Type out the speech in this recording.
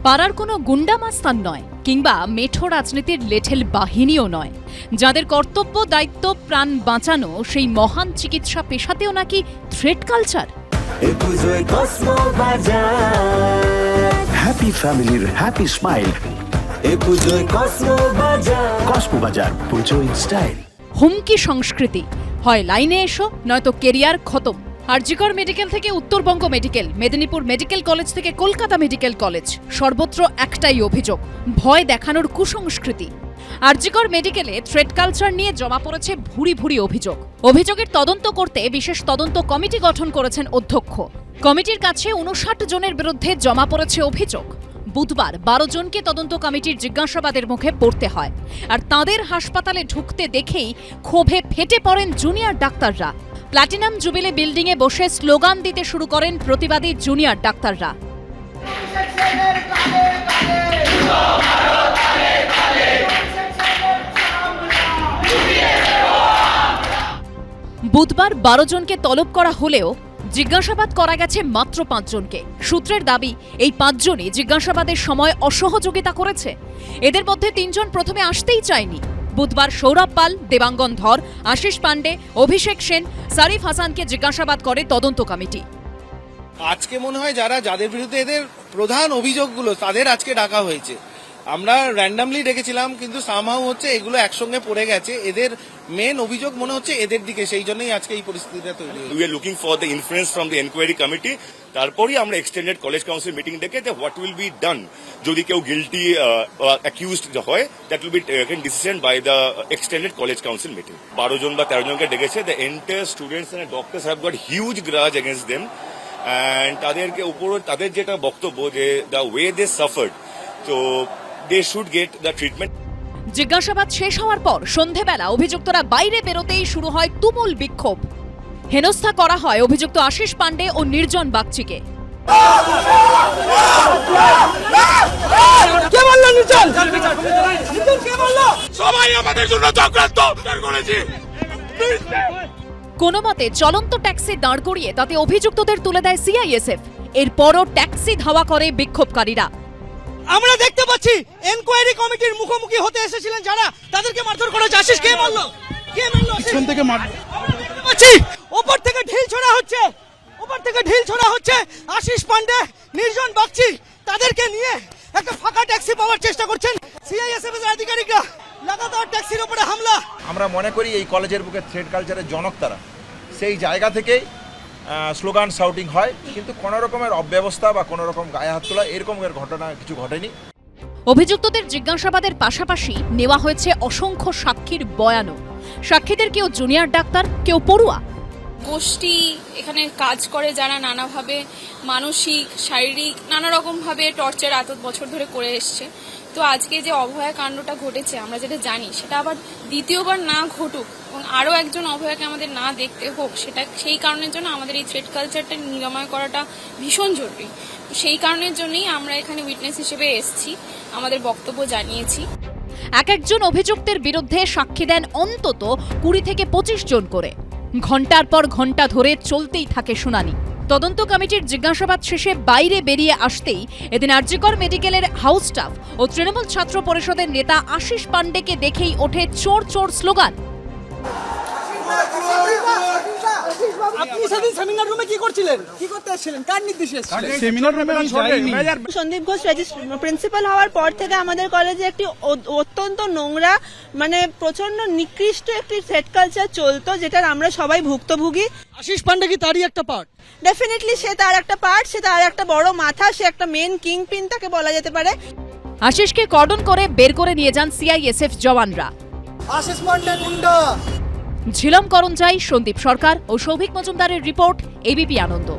পাড়ার কোনো গুন্ডা মাস্তান নয় কিংবা মেঠো রাজনীতির লেঠেল বাহিনীও নয়, যাদের কর্তব্য দায়িত্ব প্রাণ বাঁচানো সেই মহান চিকিৎসা পেশাতেও নাকি থ্রেট কালচার। হ্যাপি ফ্যামিলির হ্যাপি স্মাইল। কসমো বাজার, পুজো ইন স্টাইল। হুমকি সংস্কৃতি, হয় লাইনে এসো নয়তো কেরিয়ার খতম। আরজিকর মেডিকেল থেকে Uttarbanga medical, Medinipur medical college থেকে কলকাতা মেডিকেল কলেজ, সর্বত্র একটাই অভিযোগ, ভয় দেখানোর কুসংস্কৃতি। আরজিকর মেডিকেলে থ্রেট কালচার নিয়ে জমা পড়েছে ভুরি ভুরি অভিযোগ। অভিযোগের তদন্ত করতে বিশেষ তদন্ত কমিটি গঠন করেছেন অধ্যক্ষ। কমিটির কাছে 59 জনের বিরুদ্ধে জমা পড়েছে অভিযোগ। বুধবার 12 জনকে তদন্ত কমিটির জিজ্ঞাসাবাদের মুখে পড়তে হয়, আর তাঁদের হাসপাতালে ঢুকতে দেখেই ক্ষোভে ফেটে পড়েন জুনিয়র ডাক্তাররা। প্ল্যাটিনাম জুবিলি বিল্ডিংয়ে বসে স্লোগান দিতে শুরু করেন প্রতিবাদী জুনিয়র ডাক্তাররা। বুধবার 12 জনকে তলব করা হলেও জিজ্ঞাসাবাদ করা গেছে মাত্র 5 জনকে। সূত্রের দাবি, এই 5 জনই জিজ্ঞাসাবাদের সময় অসহযোগিতা করেছে। এদের মধ্যে 3 জন প্রথমে আসতেই চায়নি। বুধবার সৌরভ পাল, দেবাঙ্গন ধর, আশিস পান্ডে, অভিষেক সেন, সারিফ হাসানকে জিজ্ঞাসাবাদ করে তদন্ত কমিটি। আজকে মনে হয় যাদের বিরুদ্ধে এদের প্রধান অভিযোগগুলো তাদের আজকে ডাকা হয়েছে। আমরা র্যান্ডামলি ডেকেছিলাম, কিন্তু সামহাউ হচ্ছে এগুলো একসঙ্গে পড়ে গেছে। এদের মেন অভিযোগ মনে হচ্ছে এদের দিকে, সেই জন্যই আজকে এই পরিস্থিতিটা তৈরি হয়েছে। We are looking for the influence from the enquiry committee. তারপরই আমরা এক্সটেন্ডেড কলেজ কাউন্সিল মিটিং ডেকে হোয়াট উইল বি ডান যদি কেউ গিলটি অ্যাকিউজড হয়, that will be taken decision by the extended college council meeting. 12 জন বা 13 জনকে ডেকেছে। The entire students and doctors have got huge grudge against them, and তাদেরকে উপর তাদের যেটা বক্তব্য যে দ্য ওয়ে দে সাফার্ড, তো they should get the treatment. জিজ্ঞাসাবাদ শেষ হওয়ার পর সন্ধেবেলা অভিযুক্তরা বাইরে বেরোতেই শুরু হয় তুমুল বিক্ষোভ। হেনস্থা করা হয় অভিযুক্ত আশিস পান্ডে ও নির্জন বাগচিকে। কোনো মতে চলন্ত ট্যাক্সি দাঁড় করিয়ে তাতে অভিযুক্তদের তুলে দেয় সিআইএসএফ। এরপরও ট্যাক্সি ধাওয়া করে বিক্ষোভকারীরা। আমরা দেখতে পাচ্ছি এনকোয়ারি কমিটির মুখোমুখি হতে এসেছিলেন যারা, তাদেরকে মারধর করা হচ্ছে। আশিস কে মারলো? পিছন থেকে পাচ্ছি উপর থেকে ঢিল ছোড়া হচ্ছে। আশিস পান্ডে, নির্জন বাগচি, তাদেরকে নিয়ে একটা ফাঁকা ট্যাক্সি পাওয়ার চেষ্টা করছেন সিআইএসএফ এর আধিকারিকরা। লাগাতার ট্যাক্সির উপরে হামলা। আমরা মনে করি এই কলেজের বুকে থ্রেড কালচারের জনক তারা। সেই জায়গা থেকেই স্লোগান শাউটিং হয়, কিন্তু কোনো রকমের অব্যবস্থা বা কোনো রকম গায়ে হাত তোলা এরকমের ঘটনা কিছু ঘটেনি। অভিযুক্তদের জিজ্ঞাসাবাদের পাশাপাশি নেওয়া হয়েছে অসংখ্য সাক্ষীর বয়ানও। সাক্ষীদের কেউ জুনিয়র ডাক্তার, কেউ পড়ুয়া। গোষ্ঠী এখানে কাজ করে যারা নানাভাবে মানসিক, শারীরিক, নানা রকমভাবে টর্চার এত বছর ধরে করে এসছে। তো আজকে যে অভয়া কাণ্ডটা ঘটেছে, আমরা যেটা জানি সেটা আবার দ্বিতীয়বার না ঘটুক এবং আরও একজন অভয়াকে আমাদের না দেখতে হোক, সেই কারণের জন্য আমাদের এই থ্রেট কালচারটা নিরাময় করাটা ভীষণ জরুরি। সেই কারণের জন্যই আমরা এখানে উইটনেস হিসেবে এসেছি, আমাদের বক্তব্য জানিয়েছি। এক একজন অভিযুক্তের বিরুদ্ধে সাক্ষী দেন অন্তত 20 থেকে 25 জন করে। ঘণ্টার পর ঘণ্টা ধরে চলতেই থাকে শুনানি। তদন্ত কমিটির জিজ্ঞাসাবাদ শেষে বাইরে বেরিয়ে আসতেই এদিন আরজিকর মেডিকেলের হাউস স্টাফ ও তৃণমূল ছাত্র পরিষদের নেতা আশিস পান্ডেকে দেখেই ওঠে চোর চোর স্লোগান। আপনি সেদিন সেমিনার রুমে কি করছিলেন? কি করতে এসেছিলেন? কার নির্দেশে? সেমিনার রুমে আমি যাইনি। সন্দীপ ঘোষ প্রিন্সিপাল হওয়ার পর থেকে আমাদের কলেজে একটি অত্যন্ত নোংরা, মানে প্রচন্ড নিকৃষ্ট একটি থ্রেট কালচার চলতো, যেটার আমরা সবাই ভুক্তভোগী। আশিস পান্ডে কি তারই একটা পার্ট? ডেফিনেটলি সে তার একটা পার্ট, সে তার একটা বড় মাথা, সে একটা মেন কিং পিন তাকে বলা যেতে পারে। আশিসকে কর্ডন করে বের করে নিয়ে যান সিআইএসএফ জওয়ানরা। আশিস পান্ডে গুন্ডা। ঝিলম করঞ্জাই, সন্দীপ সরকার ও সৌভিক মজুমদারের রিপোর্ট, এবিপি আনন্দ।